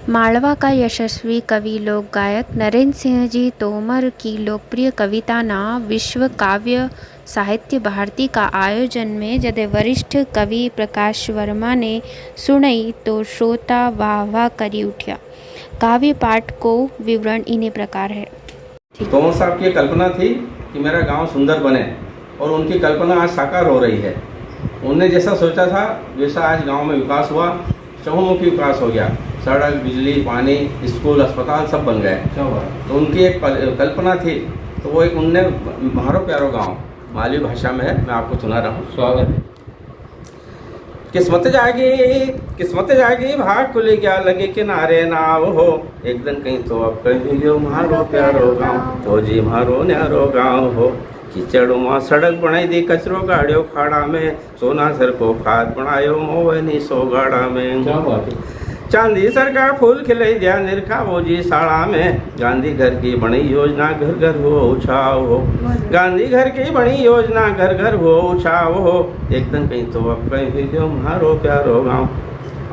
मालवा का यशस्वी कवि लोक गायक नरेंद्र सिंह जी तोमर की लोकप्रिय कविता ना विश्व काव्य साहित्य भारती का आयोजन में जब वरिष्ठ कवि प्रकाश वर्मा ने सुनाई तो श्रोता वाह वाह करी उठा। काव्य पाठ को विवरण इन्हीं प्रकार है। तोमर साहब की कल्पना थी कि मेरा गांव सुंदर बने और उनकी कल्पना आज साकार हो रही है। उन्होंने जैसा सोचा था वैसा आज गांव में विकास हुआ, चहुमुखी विकास हो गया। सड़क, बिजली, पानी, स्कूल, अस्पताल सब बन गए। तो उनकी एक कल्पना थी, तो वो एक उनने म्हारो प्यारो गांव मालवी भाषा में है, मैं आपको सुना रहा हूँ। स्वागत है। किस्मत जागी भाग खुली क्या लगे किनारे नाव हो, एक दिन कहीं तो अब कहीं जो म्हारो प्यारो गांव तो जी म्हारो न्यारो गांव हो। कीचड़ मां सड़क बनाई दी, कचरो गाड़ियो खाड़ा में, सोना सर को खाद बनायो मोवनी सो गाड़ा में। क्या बात है। चांदी सर का फूल खिलाई दिया निरखा वो जी साड़ा में, गांधी घर की बनी योजना घर घर हो उछाव हो। गांधी घर की बनी योजना घर घर हो उछाव हो, एक दिन कहीं तो अब कहीं जो म्हारो प्यारो गांव।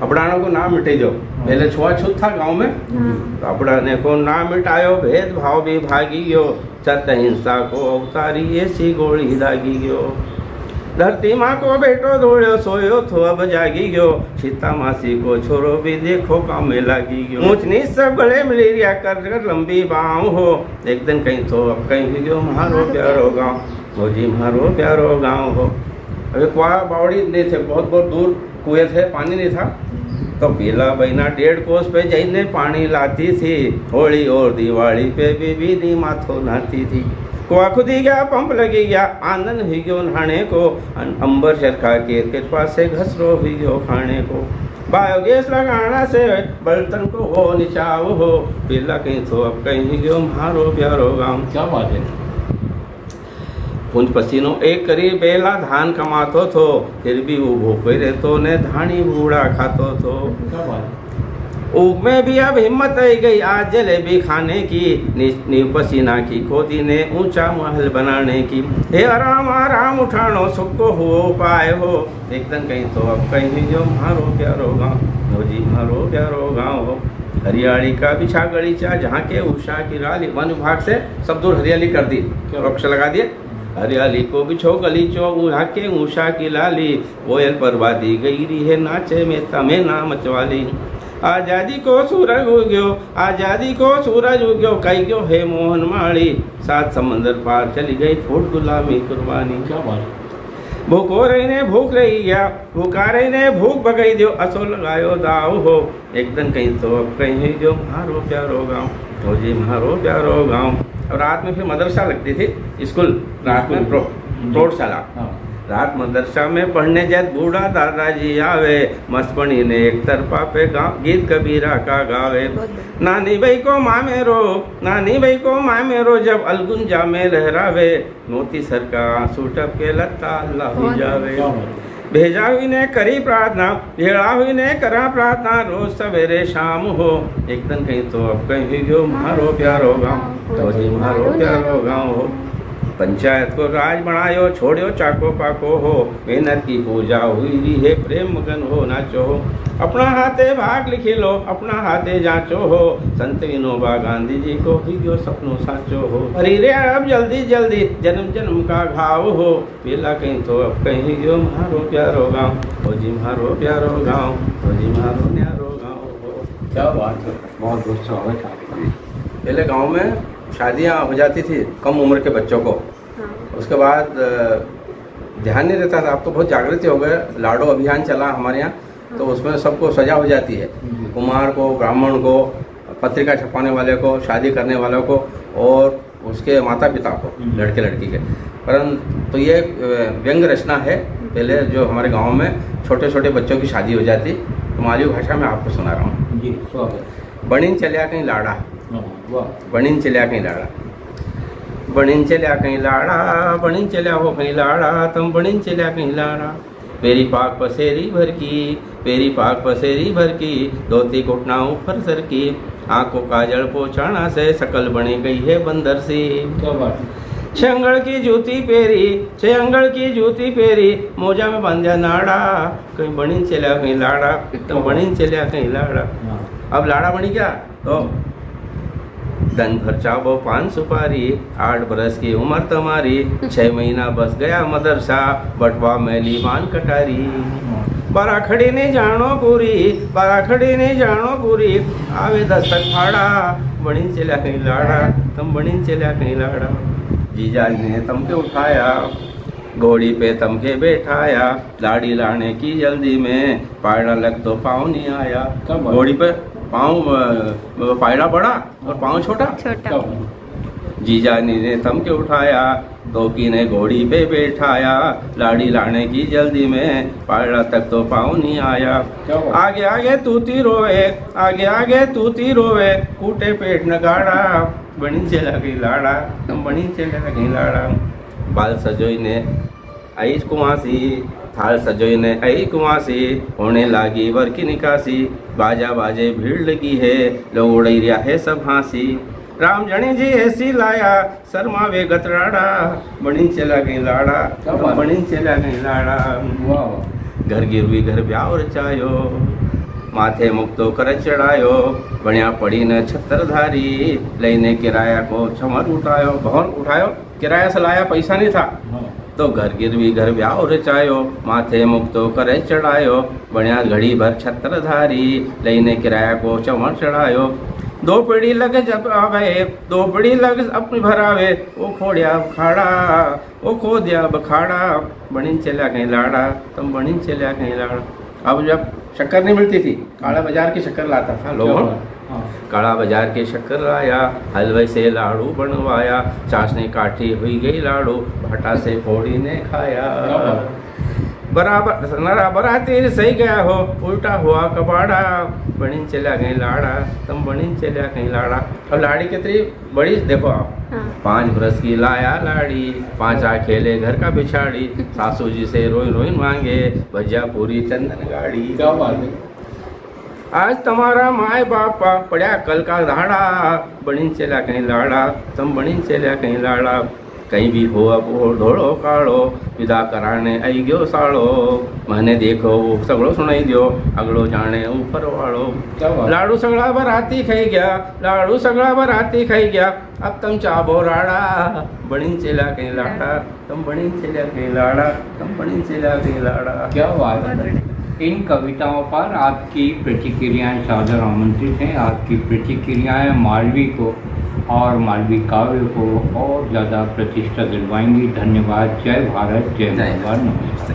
अपड़ाने को नाम मिटे दो, पहले छुआछूत था गांव में, तो अपड़ाने को नाम मिटायो, भेदभाव भी भागी गयो, चत हिंसा को अवतारी ऐसी गोली दागी गयो। धरती माँ को बेटो दौड़ो सोयो तो अब जागी गयो, सीता मासी को छोरो भी देखो काम में लागी गयो। ऊंच नीच सब गले मिली रिया कर लंबी बाँव हो, एक दिन कहीं तो अब कहीं गयो म्हारो प्यारो गाँव हो जी म्हारो प्यारो गाँव हो। अभी कुआ बावड़ी नहीं थे, बहुत बहुत दूर कुएं थे, पानी नहीं था, तो पीला बहना 1.5 कोस पे जाइने पानी लाती थी। होली और दिवाली पे बीबी माथो नहाती थी। कुआ खुदी गया, पंप लगी गया, आनंद हुई गयो नहाने को, अंबर चरखा के कृपा से घसरो हुई गयो खाने को। बायोगैस लगाना से बर्तन को हो निचाव हो, पीला कहीं तो अब कहीं गयो म्हारो प्यारो गाँव। क्या बात है। पुंज पसीनो एक करी बेला धान कमातो थो, फिर भी वो भूखे रहतो ने धानी बूढ़ा खातो थो। क्या बात। ऊख में भी अब हिम्मत आई गई आज जलेबी खाने की, नींव पसीना की खोदी ने ऊंचा महल बनाने की। हे आराम आराम उठानो सुख को हो पाए हो, एक दिन कहीं तो अब कहीं जो म्हारो प्यारो गाँव हो जी म्हारो प्यारो गाँव हो। हरियाली का बिछा गलीचा जहाँ के उषा की राली, वन विभाग से सब दूर हरियाली कर दी, वृक्ष लगा दिए। हरियाली को बिछो गलीचो उहाँ के उषा की लाली, कोयल परवादी गई रही है नाचे में तमे नाम मचवाली। आजादी को सूरज उग्यो, आजादी को सूरज उग्यो, कई गयो है मोहन माड़ी, सात समंदर पार चली गई फूट गुलामी कुर्बानी। क्या बात। भूखो रही ने भूख रही गया, भूखा रही ने भूख भगाई दियो, असो लगायो दाव हो, एक दिन कहीं तो अब कहीं जो म्हारो प्यारो गाँव हो जी म्हारो प्यारो गाँव। और रात में फिर मदरसा लगती थी, स्कूल रात में प्रौढ़शाला। रात मदरसा में पढ़ने जब बूढ़ा दादाजी आवे, मस्तपणी ने एक तरफा पे गीत कबीरा का गावे। नानी भाई को माँ मेरो, नानी भाई को माँ मेरो, जब अलगुंजा में लहरावे, मोती सर का आंसू टपके लता अल्लाह हो जावे। भेजा हुई ने करी प्रार्थना, भेड़ा हुई ने करा प्रार्थना, रोज सवेरे शाम हो, एक दिन कहीं तो अब कहीं गयो म्हारो प्यारो गाँव तो जी म्हारो प्यारो गाँव हो। पंचायत को राज बनायो, छोड़ियो चाको पाको हो, मेहनत की पूजा हुई रही है, प्रेम मगन हो नाचो हो। अपना हाथे भाग लिखी लो, अपना हाथे जांचो हो, संत विनोबा गांधी जी को भी गयो सपनों साचो हो। हरी रे अब जल्दी जल्दी जन्म जन्म का घाव हो, पीला कहीं तो अब कहीं गयो म्हारो प्यारो गाँव हो जी म्हारो प्यारो गाँव हो जी म्हारो न्यारो गाँव हो। क्या बात है, बहुत बहुत स्वागत है। पहले गाँव में शादियाँ हो जाती थी कम उम्र के बच्चों को, उसके बाद ध्यान नहीं रहता था। अब तो बहुत जागृति हो गए, लाडो अभियान चला हमारे यहाँ, तो उसमें सबको सजा हो जाती है, कुमार को, ब्राह्मण को, पत्रिका छपाने वाले को, शादी करने वालों को और उसके माता पिता को, लड़के लड़की के। परंतु तो ये व्यंग रचना है, पहले जो हमारे गाँव में छोटे छोटे बच्चों की शादी हो जाती, तो मालवी भाषा में आपको सुना रहा हूँ जी। बणीन चलिया कहीं लाड़ा, बणीन चलिया कहीं लाड़ा, बणीन चलिया कहीं लाड़ा, बणीन चलिया हो कहीं लाड़ा, तुम बणीन चलिया कहीं लाड़ा। पेरी पाक पसेरी भर की, पेरी पाक पसेरी भर की, धोती घुटना ऊपर सर की, आंखों काजल पोछाना से सकल बनी गई है बंदर सी। क्या बात। 6 अंगड़ की जूती पेरी, 6 अंगड़ की जूती पेरी, मोजा में बांधा नाड़ा, कहीं बणीन चलिया कहीं लाड़ा, तुम बणीन चलिया कहीं लाड़ा। अब लाड़ा बनी क्या तो दिन भर चावो पान सुपारी, 8 बरस की उम्र तुम्हारी, 6 महीना बस गया मदरसा, बटवा मैली बान कटारी। बारा खड़ी ने जानो पूरी, बारा खड़ी ने जानो पूरी, आवे दस्तक फाड़ा, बनी चला कहीं लाड़ा, तुम बनी चला कहीं लाड़ा। जीजा ने तमके उठाया, घोड़ी पे तमके बैठाया, लाड़ी लाने की जल्दी में, पायड़ा लग तो पाँव नहीं आया। घोड़ी पे पाँव पायड़ा बड़ा और पाँव छोटा। जीजा ने तमके उठाया, दोकी ने घोड़ी पे बैठाया, लाड़ी लाने की जल्दी में, पायड़ा तक तो पाँव नहीं आया। आगे आगे तूती रोवे, आगे आगे तूती रोवे, कूटे पेट न गाड़ा, बनी चला गई लाड़ा, तुम बनी चला गई लाड़ा। बाल सजोई ने आई कुमासी, थाल सजोई ने आई कुमासी, होने लागी वर की निकासी, बाजा बाजे भीड़ लगी है, लोग उड़ई रिया है सब हंसी। राम जनी जी ऐसी लाया, शर्मा वे गतराड़ा, बनी चला गई लाड़ा, बनी चला गई लाड़ा। घर गिरवी घर ब्याह रचायो, माथे मुक्तो कर चढ़ायो, बढ़िया पड़ी न छत्रधारी, लेने किराया को छमर उठायो, भवन उठायो, किराया से लाया पैसा नहीं था, तो घर गिरवी घर ब्याह रचायो, माथे मुक्तो करे चढ़ायो, बढ़िया घड़ी भर छत्रधारी, लेने किराया को चमर चढ़ायो। 2 पीढ़ी लग जब आवे, 2 पीढ़ी लग अपनी भरावे, वो खोड़िया बखाड़ा, वो खो दिया बखाड़ा, बनी चला कहीं लाड़ा, तुम बनी चला कहीं लाड़ा। अब जब शक्कर नहीं मिलती थी, काला बाजार की शक्कर लाता था लोगों, काला बाजार के शक्कर लाया, हलवे से लाड़ू बनवाया, चाशनी काठी हुई गई लाड़ू, भाटा से फोड़ी ने खाया। बराबर नरा बराती सही गया हो, उल्टा हुआ कबाड़ा, बनी चला गई लाड़ा, तुम बनी चला गई लाड़ा। अब लाड़ी कितनी बड़ी देखो आप, 5 बरस की लाया लाड़ी, 5 खेले घर का बिछाड़ी, सासू जी से रोइन रोइन मांगे, भजिया पूरी चंदन गाड़ी। क्या बात है। आज तुम्हारा माए बापा पड़ा कल का धाड़ा, बनी चला कहीं लाड़ा, तुम बनी चला कहीं लाड़ा। कहीं भी हो अब हो ढोड़ो काड़ो, विदा कराने आई गयो साड़ो, मैंने देखो वो सगड़ो सुनाई दियो, अगड़ो जाने ऊपर वाड़ो। लाड़ू सगड़ा बराती खाई गया, लाड़ू सगड़ा बराती खाई गया, अब तुम चाबो राड़ा, बनी चला कहीं लाड़ा, तुम बनी चला कहीं लाड़ा, तुम बनी चला कहीं लाड़ा। क्या बात है। इन कविताओं पर आपकी प्रतिक्रियाएं सादर आमंत्रित हैं। आपकी प्रतिक्रियाएं मालवी को और मालवी काव्य को और ज़्यादा प्रतिष्ठा दिलवाएंगी। धन्यवाद। जय भारत, जय भगवान, नमस्ते।